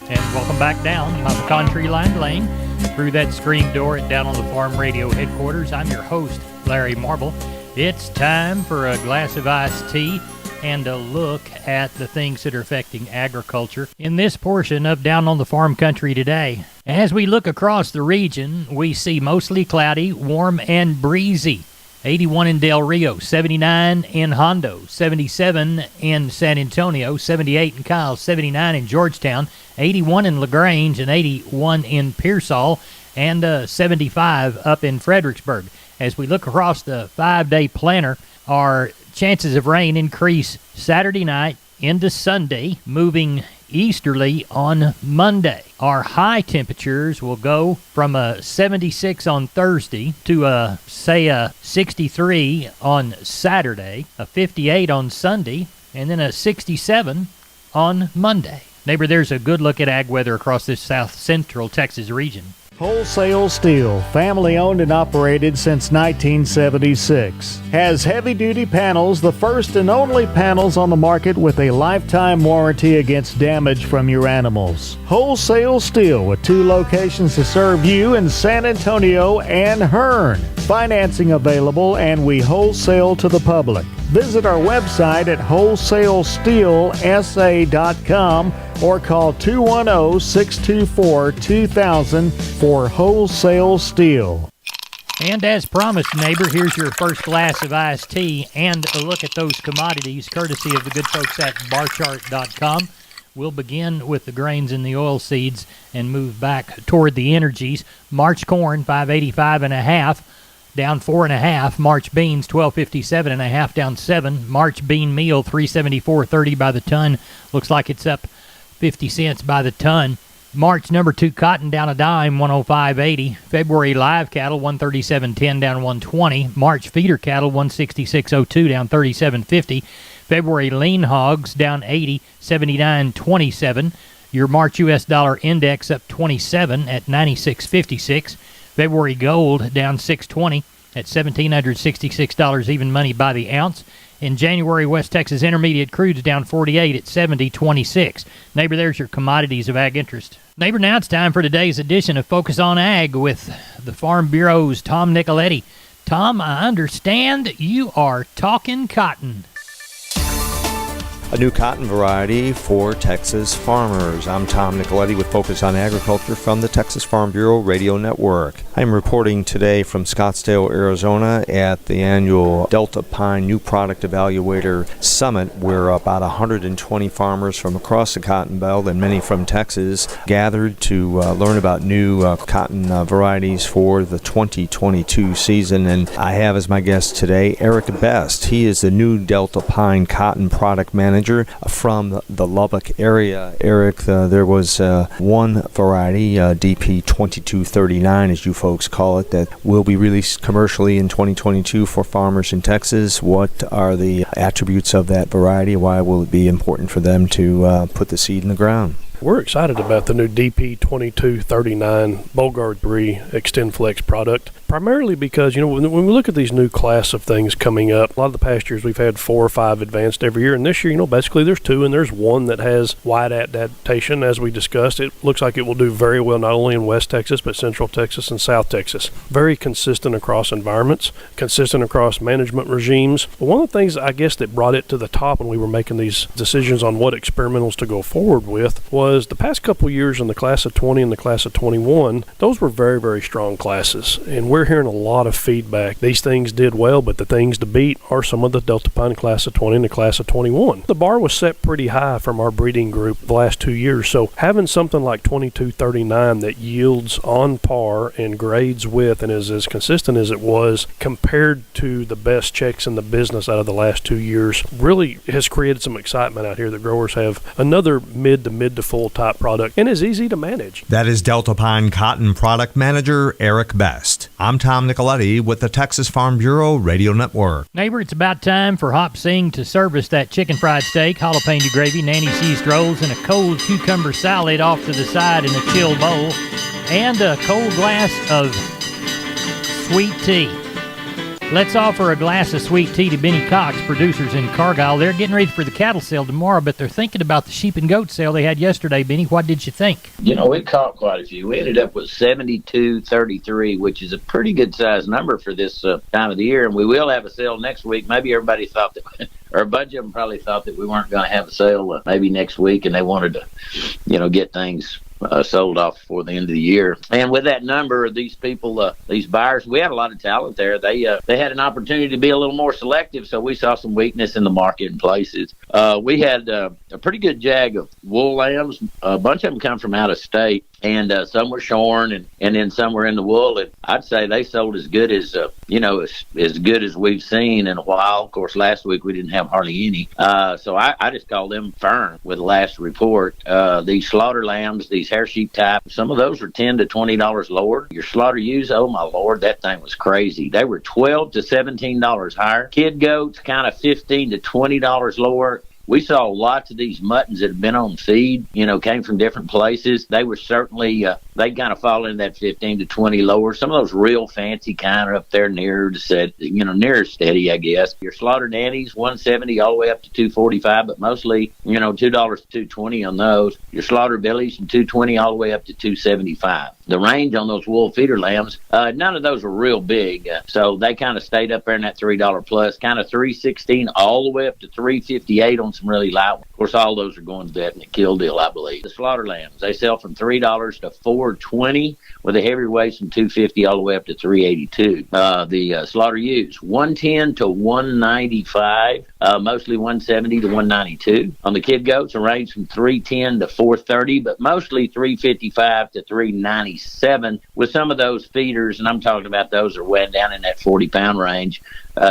And welcome back down the country line lane through that screen door at Down on the Farm Radio headquarters. I'm your host, Larry Marble. It's time for a glass of iced tea and a look at the things that are affecting agriculture in this portion of Down on the Farm Country today. As we look across the region, we see mostly cloudy, warm, and breezy. 81 in Del Rio, 79 in Hondo, 77 in San Antonio, 78 in Kyle, 79 in Georgetown, 81 in LaGrange, and 81 in Pearsall, and 75 up in Fredericksburg. As we look across the 5-day planner, our chances of rain increase Saturday night into Sunday, moving easterly on Monday. Our high temperatures will go from a 76 on Thursday to a 63 on Saturday, a 58 on Sunday, and then a 67 on Monday. Neighbor, there's a good look at ag weather across this south central Texas region. Wholesale Steel, family owned and operated since 1976. Has heavy-duty panels, the first and only panels on the market with a lifetime warranty against damage from your animals. Wholesale Steel with 2 locations to serve you in San Antonio and Hearn. Financing available, and we wholesale to the public. Visit our website at wholesalesteelsa.com or call 210-624-2000 for Wholesale Steel. And as promised, neighbor, here's your first glass of iced tea and a look at those commodities courtesy of the good folks at barchart.com. We'll begin with the grains and the oilseeds and move back toward the energies. March corn, 585.5. Down 4.5. March beans, 1257.5, down 7. March bean meal, 374.30 by the ton. Looks like it's up 50 cents by the ton. March number 2 cotton down a dime, 105.80. February live cattle, 137.10, down 120. March feeder cattle, 166.02, down 37.50. February lean hogs down 80, 79.27. Your March U.S. dollar index up 27 at 96.56. February gold down 6.20 at $1,766 even money by the ounce. In January, West Texas Intermediate crude's down 48 at 70.26. Neighbor, there's your commodities of ag interest. Neighbor, now it's time for today's edition of Focus on Ag with the Farm Bureau's Tom Nicoletti. Tom, I understand you are talking cotton. A new cotton variety for Texas farmers. I'm Tom Nicoletti with Focus on Agriculture from the Texas Farm Bureau Radio Network. I'm reporting today from Scottsdale, Arizona at the annual Delta Pine New Product Evaluator Summit, where about 120 farmers from across the Cotton Belt and many from Texas gathered to learn about new cotton varieties for the 2022 season. And I have as my guest today Eric Best. He is the new Delta Pine Cotton Product Manager from the Lubbock area. Eric, there was one variety, DP 2239 as you folks call it, that will be released commercially in 2022 for farmers in Texas. What are the attributes of that variety? Why will it be important for them to put the seed in the ground? We're excited about the new DP 2239 Bollgard 3 XtendFlex product, primarily because, when we look at these new class of things coming up, a lot of the past years we've had 4 or 5 advanced every year, and this year, basically there's 2, and there's one that has wide adaptation, as we discussed. It looks like it will do very well not only in West Texas, but Central Texas and South Texas. Very consistent across environments, consistent across management regimes. But one of the things, I guess, that brought it to the top when we were making these decisions on what experimentals to go forward with was the past couple years in the class of 20 and the class of 21, those were very, very strong classes. And we're hearing a lot of feedback. These things did well, but the things to beat are some of the Delta Pine class of 20 and the class of 21. The bar was set pretty high from our breeding group the last 2 years. So having something like 2239 that yields on par and grades with and is as consistent as it was compared to the best checks in the business out of the last 2 years really has created some excitement out here that growers have another mid to full type product and is easy to manage. That is Delta Pine Cotton Product Manager Eric Best. I'm Tom Nicoletti with the Texas Farm Bureau Radio Network. Neighbor, it's about time for Hop Sing to service that chicken fried steak, jalapeno gravy, nanny seized rolls, and a cold cucumber salad off to the side in a chill bowl, and a cold glass of sweet tea. Let's offer a glass of sweet tea to Benny Cox, producers in Cargyle. They're getting ready for the cattle sale tomorrow, but they're thinking about the sheep and goat sale they had yesterday. Benny, what did you think? We caught quite a few. We ended up with 72.33, which is a pretty good size number for this time of the year. And we will have a sale next week. Maybe everybody thought that, or a bunch of them probably thought that we weren't going to have a sale maybe next week, and they wanted to, get things sold off before the end of the year. And with that number of these people, these buyers, we had a lot of talent there. They had an opportunity to be a little more selective, so we saw some weakness in the market in places. We had a pretty good jag of wool lambs. A bunch of them come from out of state, and some were shorn, and then some were in the wool. And I'd say they sold as good as as good as we've seen in a while. Of course, last week we didn't have hardly any, so I just called them firm with the last report. These slaughter lambs, these hair sheep type, some of those were $10 to $20 lower. Your slaughter ewes, oh my Lord, that thing was crazy. They were $12 to $17 higher. Kid goats, kind of $15 to $20 lower. We saw lots of these muttons that had been on feed, came from different places. They were certainly, they kind of fall in that 15 to 20 lower. Some of those real fancy kind of up there nearer to set, nearer steady, I guess. Your slaughter nannies, 170 all the way up to 245, but mostly, $2 to 220 on those. Your slaughter billies from 220 all the way up to 275. The range on those wool feeder lambs, none of those were real big, so they kind of stayed up there in that $3 plus, kind of 316 all the way up to 358 on some really light ones. Of course, all those are going to that in a kill deal, I believe. The slaughter lambs, they sell from $3 to $420, with the heavyweights from $250 all the way up to $382. The slaughter ewes, $110 to $195, mostly $170 to $192. On the kid goats, a range from $310 to $430, but mostly $355 to $397, with some of those feeders, and I'm talking about those are way down in that 40-pound range,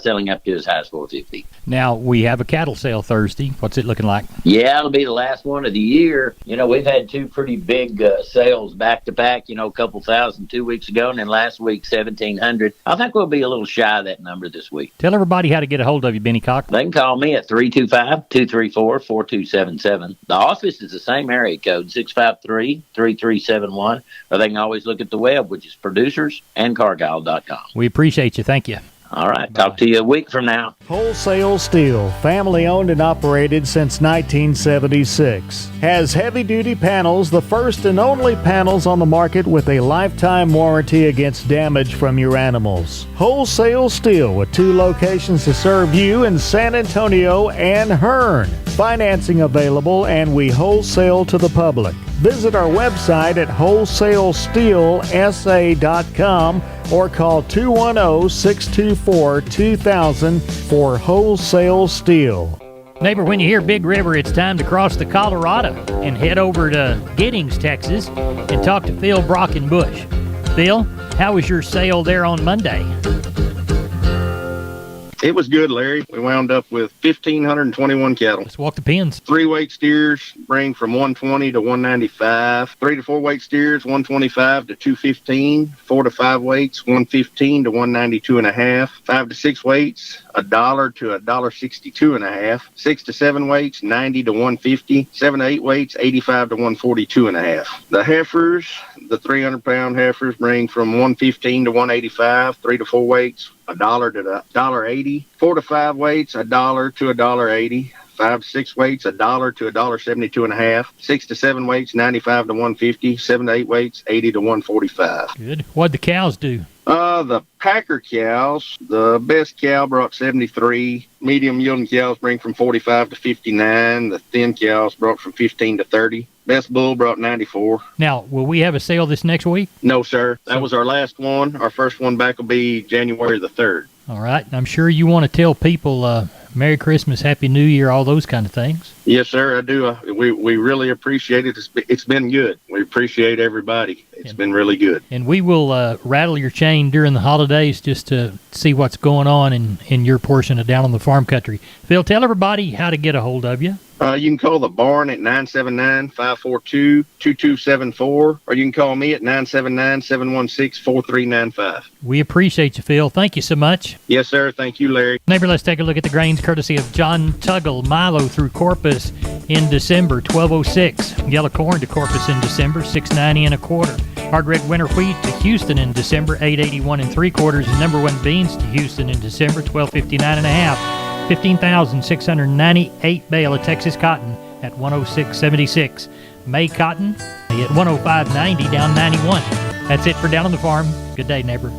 selling up to as high as $450. Now, we have a cattle sale Thursday. What's it looking like? Yeah, it'll be the last one of the year. We've had two pretty big sales back-to-back, a couple thousand 2 weeks ago, and then last week, 1,700. I think we'll be a little shy of that number this week. Tell everybody how to get a hold of you, Benny Cox. They can call me at 325-234-4277. The office is the same area code, 653-3371, or they can always look at the web, which is producersandcargyle.com. We appreciate you. Thank you. All right. Talk to you a week from now. Wholesale Steel, family owned and operated since 1976. Has heavy-duty panels, the first and only panels on the market with a lifetime warranty against damage from your animals. Wholesale Steel, with 2 locations to serve you in San Antonio and Hearn. Financing available, and we wholesale to the public. Visit our website at wholesalesteelsa.com or call 210-624-2000 for Wholesale Steel. Neighbor, when you hear Big River, it's time to cross the Colorado and head over to Giddings, Texas, and talk to Phil Brockenbush. Phil, how was your sale there on Monday? It was good, Larry. We wound up with 1,521 cattle. Let's walk the pins. 3-weight steers bring from 120 to 195. 3 to 4 weight steers, 125 to 215. 4 to 5 weights, 115 to 192.5. 5 to 6 weights, $1 to $1.62.5. 6 to 7 weights, 90 to 150. 7 to 8 weights, 85 to 142.5. The heifers, the 300-pound heifers, bring from 115 to 185. 3 to 4 weights, $1 to $1.80. 4 to 5 weights, $1 to $1.80. 5 to 6 weights, $1 to $1.72.5. 6 to 7 weights, 95 to 150. 7 to 8 weights, 80 to 145. Good. What'd the cows do? The packer cows, the best cow brought 73. Medium yielding cows bring from 45 to 59. The thin cows brought from 15 to 30. Best bull brought 94. Now, will we have a sale this next week? No, sir. That was our last one. Our first one back will be January the 3rd. All right. I'm sure you want to tell people Merry Christmas, Happy New Year, all those kind of things. Yes, sir, I do. We really appreciate it. It's been good. We appreciate everybody. It's been really good. And we will rattle your chain during the holidays just to see what's going on in your portion of Down on the Farm Country. Phil, tell everybody how to get a hold of you. You can call the barn at 979-542-2274, or you can call me at 979-716-4395. We appreciate you, Phil. Thank you so much. Yes, sir. Thank you, Larry. Neighbor, let's take a look at the grains courtesy of John Tuggle. Milo through Corpus in December, 1206. Yellow corn to Corpus in December, $6.90 1/4. Hard red winter wheat to Houston in December, $8.81 3/4. And number one beans to Houston in December, $12.59 1/2. 15,698 bale of Texas cotton at $106.76. May cotton at $105.90, down 91. That's it for Down on the Farm. Good day, neighbor.